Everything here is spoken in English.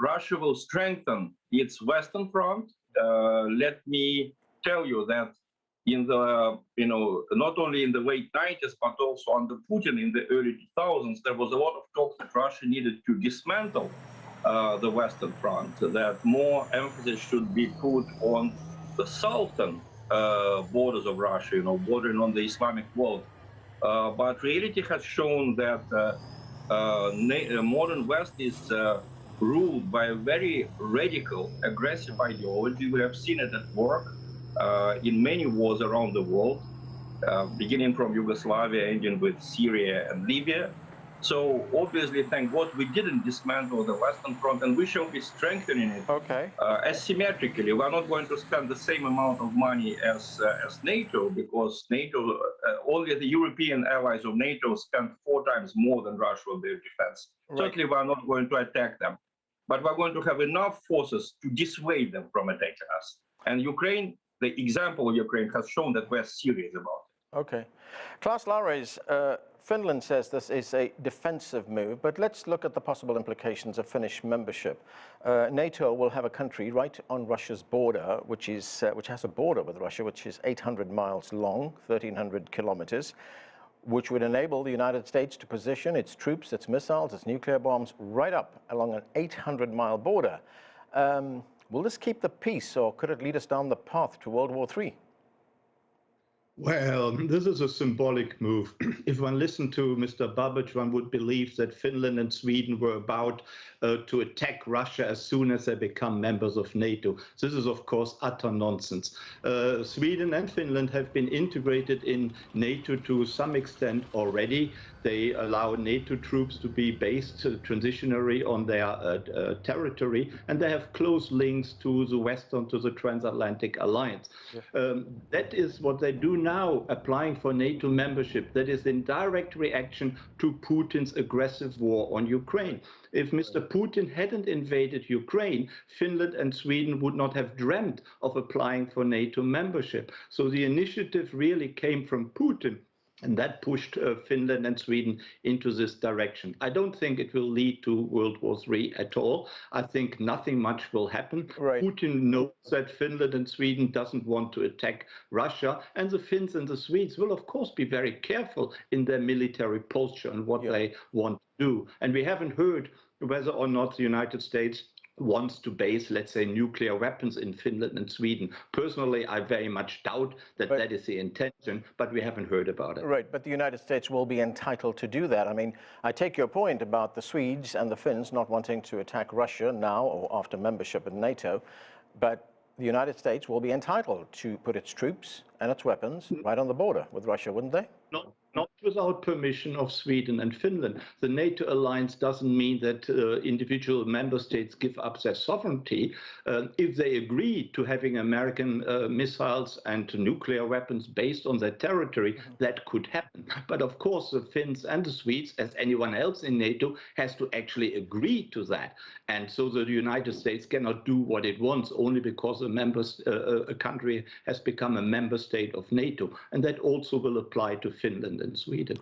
Russia will strengthen its Western front. Let me tell you that in the, not only in the late 90s, but also under Putin in the early 2000s, there was a lot of talk that Russia needed to dismantle the Western front, that more emphasis should be put on the southern borders of Russia, bordering on the Islamic world. But reality has shown that modern West is ruled by a very radical, aggressive ideology. We have seen it at work in many wars around the world, beginning from Yugoslavia, ending with Syria and Libya. So obviously, thank God, we didn't dismantle the Western Front, and we shall be strengthening it asymmetrically. We're not going to spend the same amount of money as NATO, because NATO, only the European allies of NATO spend 4 times more than Russia on their defense. Right. Certainly, we're not going to attack them, but we're going to have enough forces to dissuade them from attacking us. And Ukraine, the example of Ukraine, has shown that we're serious about it. Okay. Klaus Lares, Finland says this is a defensive move, but let's look at the possible implications of Finnish membership. NATO will have a country right on Russia's border, which has a border with Russia, which is 800 miles long, 1,300 kilometers, which would enable the United States to position its troops, its missiles, its nuclear bombs right up along an 800-mile border. Will this keep the peace, or could it lead us down the path to World War III? Well, this is a symbolic move. If one listened to Mr. Babic, one would believe that Finland and Sweden were about to attack Russia as soon as they become members of NATO. This is, of course, utter nonsense. Sweden and Finland have been integrated in NATO to some extent already. They allow NATO troops to be based transitionary on their territory, and they have close links to the Western, to the transatlantic alliance. Yeah. That is what they do now, applying for NATO membership. That is in direct reaction to Putin's aggressive war on Ukraine. If Mr. Putin hadn't invaded Ukraine, Finland and Sweden would not have dreamt of applying for NATO membership. So the initiative really came from Putin. And that pushed Finland and Sweden into this direction. I don't think it will lead to World War III at all. I think nothing much will happen. Right. Putin knows that Finland and Sweden doesn't want to attack Russia. And the Finns and the Swedes will, of course, be very careful in their military posture and what they want to do. And we haven't heard whether or not the United States wants to base, let's say, nuclear weapons in Finland and Sweden. Personally, I very much doubt that that is the intention, but we haven't heard about it. Right, but the United States will be entitled to do that. I mean, I take your point about the Swedes and the Finns not wanting to attack Russia now or after membership in NATO, but the United States will be entitled to put its troops and its weapons right on the border with Russia, wouldn't they? Not without permission of Sweden and Finland. The NATO alliance doesn't mean that individual member states give up their sovereignty. If they agree to having American missiles and nuclear weapons based on their territory, that could happen. But of course, the Finns and the Swedes, as anyone else in NATO, has to actually agree to that. And so the United States cannot do what it wants only because a country has become a member state of NATO. And that also will apply to Finland and Sweden.